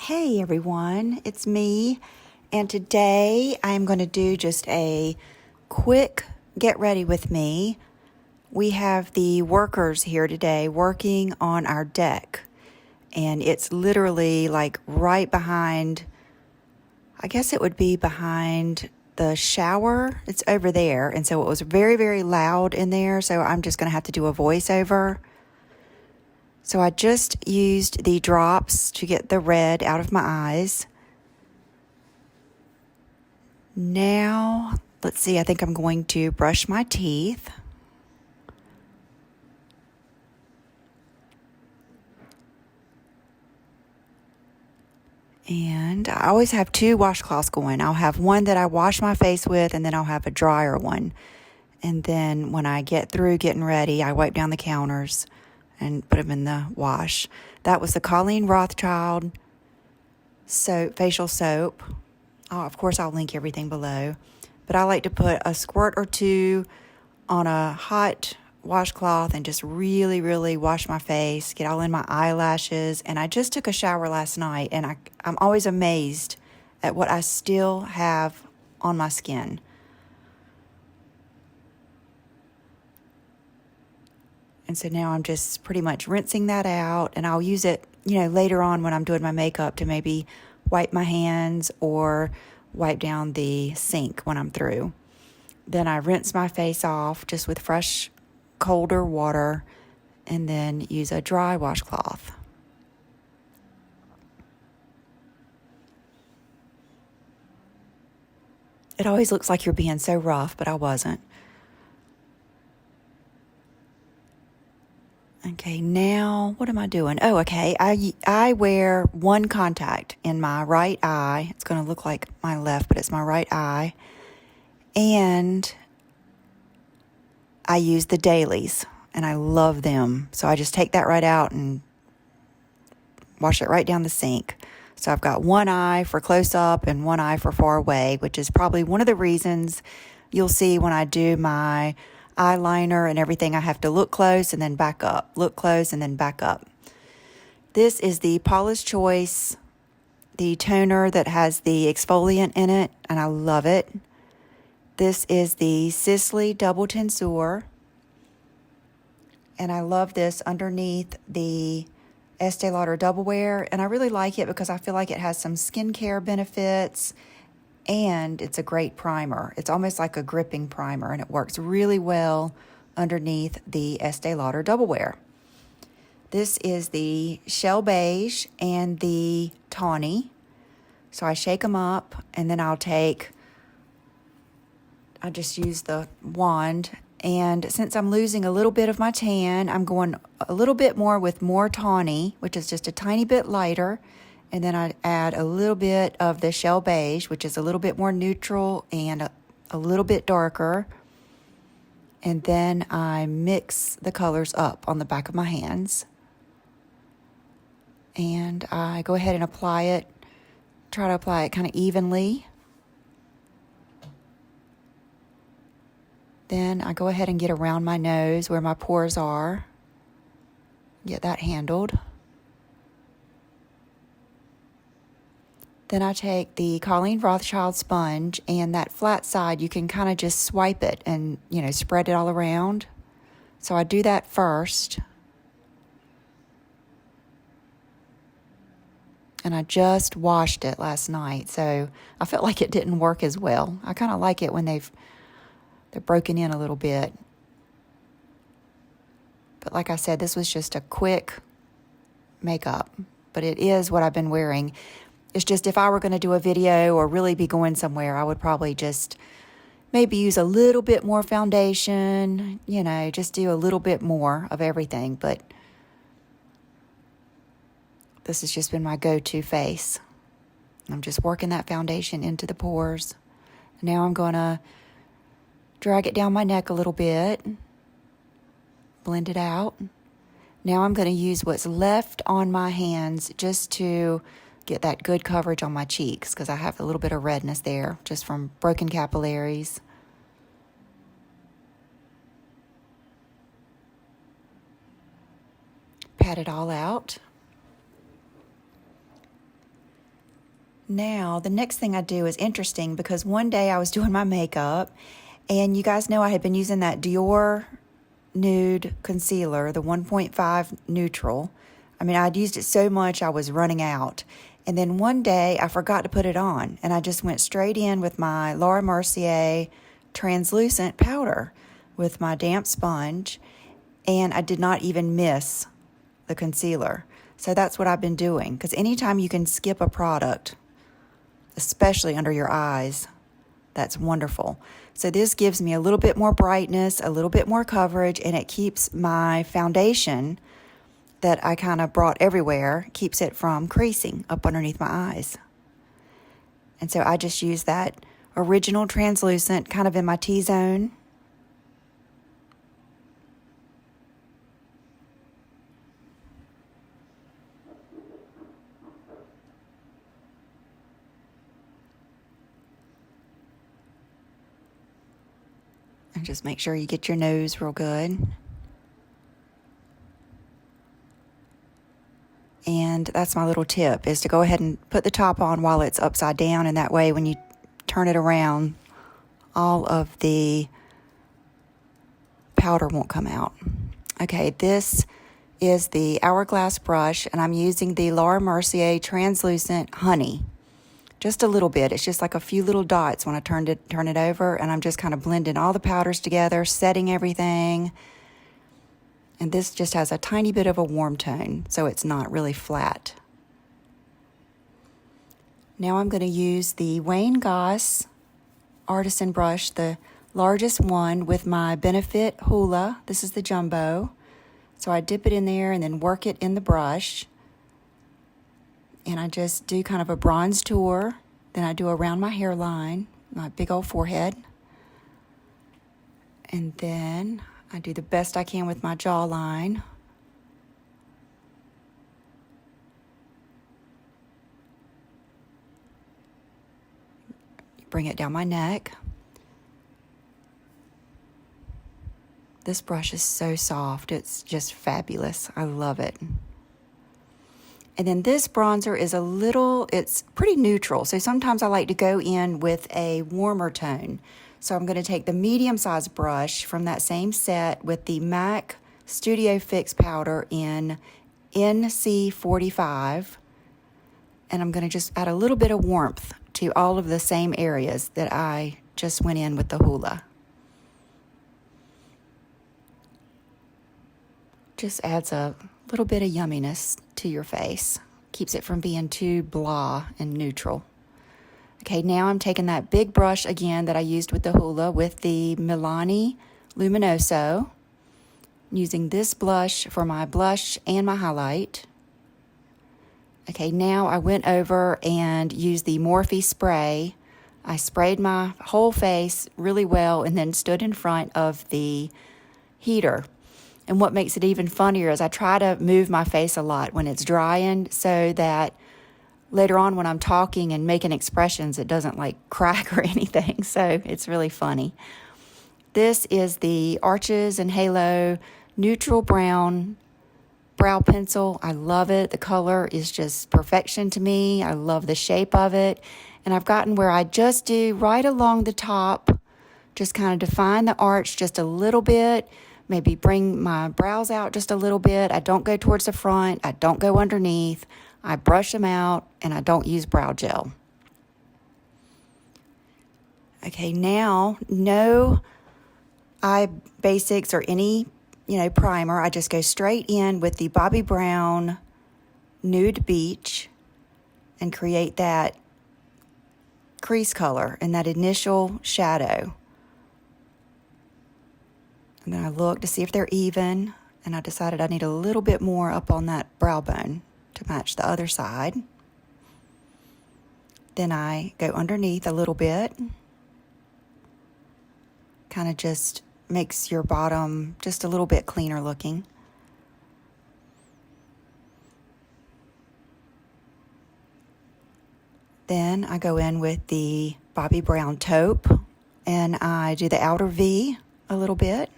Hey everyone, it's me, and today I'm going to do just a quick get ready with me. We have the workers here today working on our deck, and it's literally like right behind, I guess it would be behind the shower. It's over there, and so it was very, very loud in there, so I'm just going to have to do a voiceover. So I just used the drops to get the red out of my eyes. Now, let's see, I think I'm going to brush my teeth. And I always have two washcloths going. I'll have one that I wash my face with, and then I'll have a drier one. And then when I get through getting ready, I wipe down the counters and put them in the wash. That was the Colleen Rothschild soap, facial soap. Oh, of course, I'll link everything below. But I like to put a squirt or two on a hot washcloth and just really, really wash my face, get all in my eyelashes. And I just took a shower last night, and I'm always amazed at what I still have on my skin. And so now I'm just pretty much rinsing that out, and I'll use it, later on when I'm doing my makeup to maybe wipe my hands or wipe down the sink when I'm through. Then I rinse my face off just with fresh, colder water, and then use a dry washcloth. It always looks like you're being so rough, but I wasn't. Okay, now what am I doing? Oh, okay. I wear one contact in my right eye. It's going to look like my left, but it's my right eye. And I use the dailies, and I love them. So I just take that right out and wash it right down the sink. So I've got one eye for close up and one eye for far away, which is probably one of the reasons you'll see when I do my eyeliner and everything, I have to look close and then back up, look close and then back up. This is the Paula's Choice, the toner that has the exfoliant in it, and I love it. This is the Sisley Double Tenseur, and I love this underneath the Estee Lauder Double Wear, and I really like it because I feel like it has some skincare benefits, and it's a great primer. It's almost like a gripping primer, and it works really well underneath the Estee Lauder Double Wear. This is the Shell Beige and the Tawny. So I shake them up, and then I just use the wand. And since I'm losing a little bit of my tan, I'm going a little bit more with more Tawny, which is just a tiny bit lighter. And then I add a little bit of the Shell Beige, which is a little bit more neutral and a little bit darker. And then I mix the colors up on the back of my hands. And I go ahead and apply it, try to apply it kind of evenly. Then I go ahead and get around my nose where my pores are. Get that handled. Then I take the Colleen Rothschild sponge, and that flat side, you can kind of just swipe it and, spread it all around. So I do that first. And I just washed it last night, so I felt like it didn't work as well. I kind of like it when they're broken in a little bit. But like I said, this was just a quick makeup, but it is what I've been wearing. It's just if I were going to do a video or really be going somewhere, I would probably just maybe use a little bit more foundation, just do a little bit more of everything. But this has just been my go-to face. I'm just working that foundation into the pores. Now I'm going to drag it down my neck a little bit, blend it out. Now I'm going to use what's left on my hands just to get that good coverage on my cheeks, because I have a little bit of redness there just from broken capillaries. Pat it all out. Now, the next thing I do is interesting because one day I was doing my makeup, and you guys know I had been using that Dior Nude Concealer, the 1.5 Neutral. I mean, I'd used it so much I was running out. And then one day I forgot to put it on, and I just went straight in with my Laura Mercier translucent powder with my damp sponge, and I did not even miss the concealer. So that's what I've been doing, because anytime you can skip a product, especially under your eyes, that's wonderful. So this gives me a little bit more brightness, a little bit more coverage, and it keeps my foundation that I kind of brought everywhere, keeps it from creasing up underneath my eyes. And so I just use that original translucent kind of in my T-zone. And just make sure you get your nose real good. And that's my little tip, is to go ahead and put the top on while it's upside down, and that way when you turn it around, all of the powder won't come out. Okay, this is the Hourglass brush, and I'm using the Laura Mercier Translucent Honey. Just a little bit. It's just like a few little dots when I turn it over, and I'm just kind of blending all the powders together, setting everything. And this just has a tiny bit of a warm tone, so it's not really flat. Now I'm going to use the Wayne Goss Artisan brush, the largest one, with my Benefit Hula. This is the jumbo. So I dip it in there and then work it in the brush. And I just do kind of a bronze tour. Then I do around my hairline, my big old forehead. And then I do the best I can with my jawline. Bring it down my neck. This brush is so soft. It's just fabulous. I love it. And then this bronzer is it's pretty neutral. So sometimes I like to go in with a warmer tone. So I'm going to take the medium-sized brush from that same set with the MAC StusioFix powder in NC45. And I'm going to just add a little bit of warmth to all of the same areas that I just went in with the Hula. Just adds a little bit of yumminess to your face. Keeps it from being too blah and neutral. Okay, now I'm taking that big brush again that I used with the Hula with the Milani Luminoso. Using this blush for my blush and my highlight. Okay, now I went over and used the Morphe spray. I sprayed my whole face really well and then stood in front of the heater. And what makes it even funnier is I try to move my face a lot when it's drying so that later on when I'm talking and making expressions, it doesn't like crack or anything. So it's really funny. This is the Arches and Halo Neutral Brown Brow Pencil. I love it. The color is just perfection to me. I love the shape of it. And I've gotten where I just do right along the top, just kind of define the arch just a little bit. Maybe bring my brows out just a little bit. I don't go towards the front. I don't go underneath. I brush them out, and I don't use brow gel. Okay, now, no eye basics or any, primer. I just go straight in with the Bobbi Brown Nude Beach and create that crease color and that initial shadow. And then I look to see if they're even, and I decided I need a little bit more up on that brow bone to match the other side. Then I go underneath a little bit. Kind of just makes your bottom just a little bit cleaner looking. Then I go in with the Bobbi Brown taupe, and I do the outer V a little bit.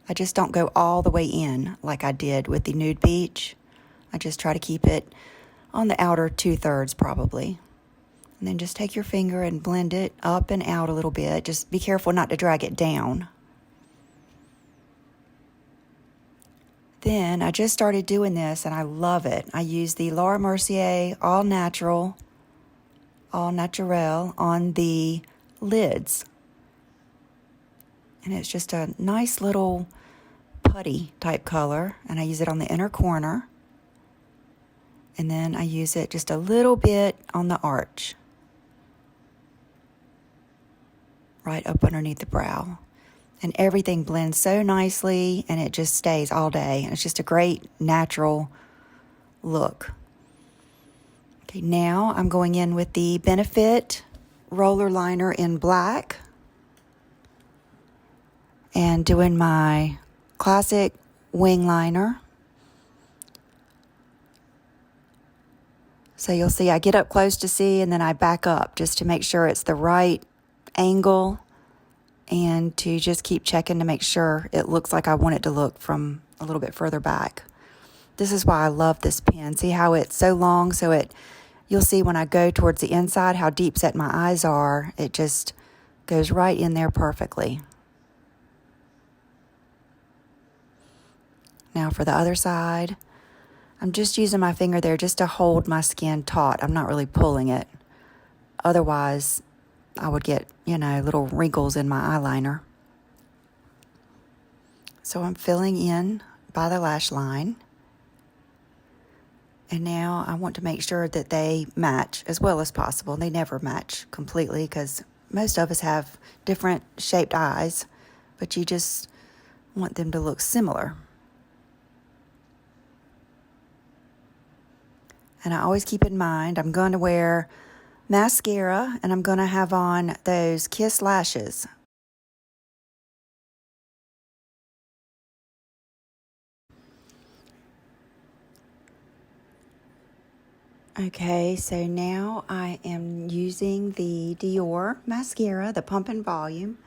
I just don't go all the way in like I did with the Nude Beach. I just try to keep it on the outer 2/3 probably. And then just take your finger and blend it up and out a little bit. Just be careful not to drag it down. Then I just started doing this and I love it. I use the Laura Mercier All Naturel on the lids. And it's just a nice little putty type color. And I use it on the inner corner. And then I use it just a little bit on the arch. Right up underneath the brow. And everything blends so nicely and it just stays all day. And it's just a great natural look. Okay, now I'm going in with the Benefit roller liner in black. And doing my classic wing liner. So you'll see I get up close to see and then I back up just to make sure it's the right angle and to just keep checking to make sure it looks like I want it to look from a little bit further back. This is why I love this pen. See how it's so long, so you'll see when I go towards the inside how deep set my eyes are. It just goes right in there perfectly. Now for the other side, I'm just using my finger there just to hold my skin taut. I'm not really pulling it. Otherwise, I would get, little wrinkles in my eyeliner. So I'm filling in by the lash line. And now I want to make sure that they match as well as possible. They never match completely because most of us have different shaped eyes, but you just want them to look similar. And I always keep in mind, I'm going to wear mascara, and I'm going to have on those Kiss lashes. Okay, so now I am using the Dior mascara, the Pump and Volume,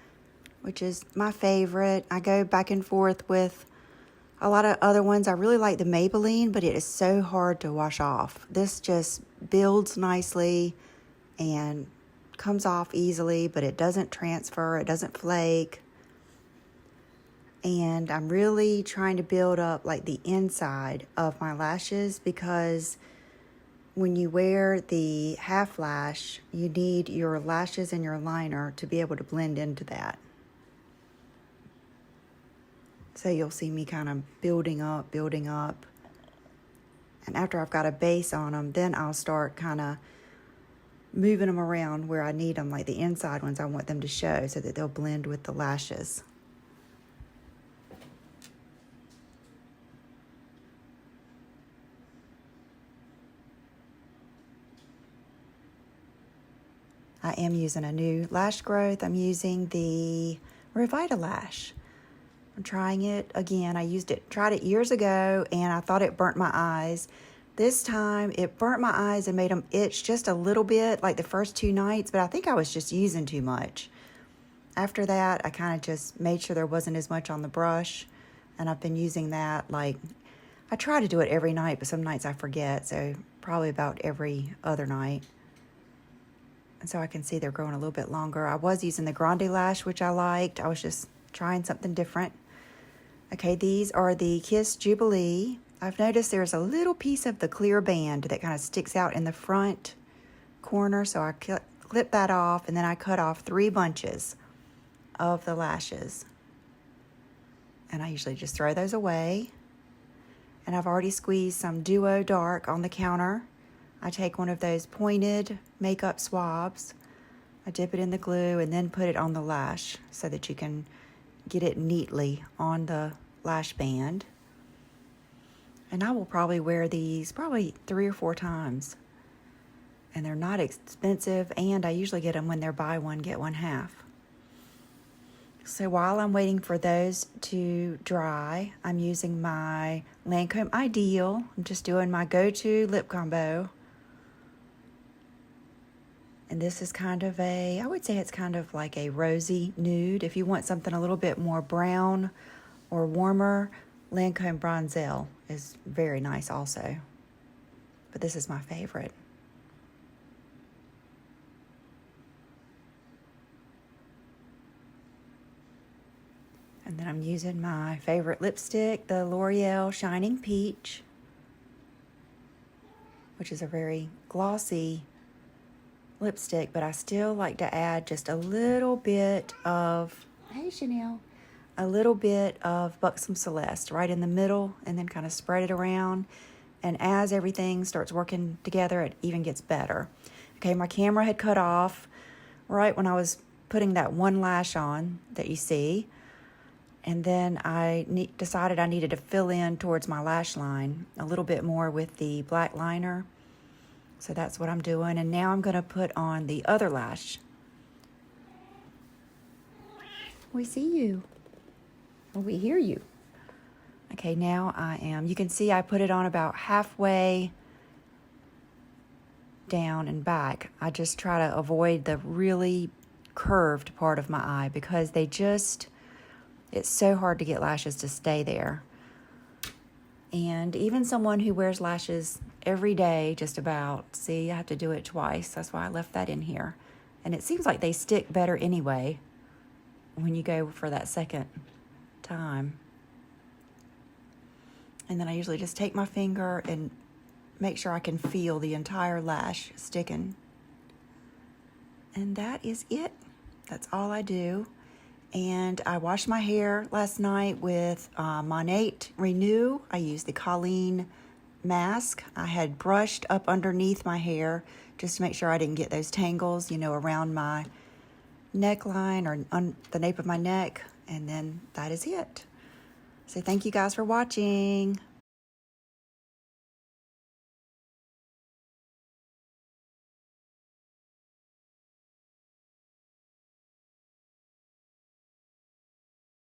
which is my favorite. I go back and forth with a lot of other ones. I really like the Maybelline, but it is so hard to wash off. This just builds nicely and comes off easily, but it doesn't transfer, it doesn't flake. And I'm really trying to build up like the inside of my lashes because when you wear the half lash, you need your lashes and your liner to be able to blend into that. So you'll see me kind of building up. And after I've got a base on them, then I'll start kind of moving them around where I need them, like the inside ones I want them to show so that they'll blend with the lashes. I am using a new lash growth. I'm using the Revitalash. I'm trying it again. Tried it years ago, and I thought it burnt my eyes. This time, it burnt my eyes and made them itch just a little bit, like the first 2 nights, but I think I was just using too much. After that, I kind of just made sure there wasn't as much on the brush, and I've been using that, I try to do it every night, but some nights I forget, so probably about every other night. And so I can see they're growing a little bit longer. I was using the Grande Lash, which I liked. I was just trying something different. Okay, these are the Kiss Jubilee. I've noticed there's a little piece of the clear band that kind of sticks out in the front corner, so I clip that off, and then I cut off 3 bunches of the lashes. And I usually just throw those away. And I've already squeezed some Duo Dark on the counter. I take one of those pointed makeup swabs, I dip it in the glue, and then put it on the lash so that you can get it neatly on the lash band. And I will probably wear these 3 or 4 times. And they're not expensive, and I usually get them when they're buy one, get one half. So while I'm waiting for those to dry, I'm using my Lancome Ideal. I'm just doing my go-to lip combo. And this is I would say it's kind of like a rosy nude. If you want something a little bit more brown or warmer, Lancome Bronzelle is very nice also. But this is my favorite. And then I'm using my favorite lipstick, the L'Oreal Shining Peach, which is a very glossy lipstick, but I still like to add just a little bit of, hey Chanel, a little bit of Buxom Celeste right in the middle, and then kind of spread it around. And as everything starts working together, it even gets better. Okay, my camera had cut off right when I was putting that one lash on that you see. And then I decided I needed to fill in towards my lash line a little bit more with the black liner. So that's what I'm doing. And now I'm going to put on the other lash. We see you. Well, we hear you. Okay, now you can see I put it on about halfway down and back. I just try to avoid the really curved part of my eye because it's so hard to get lashes to stay there. And even someone who wears lashes every day, just about, see, I have to do it twice. That's why I left that in here. And it seems like they stick better anyway when you go for that second time. And then I usually just take my finger and make sure I can feel the entire lash sticking. And that is it. That's all I do. And I washed my hair last night with Monate Renew. I used the Colleen mask. I had brushed up underneath my hair just to make sure I didn't get those tangles, around my neckline or on the nape of my neck. And then that is it. So thank you guys for watching.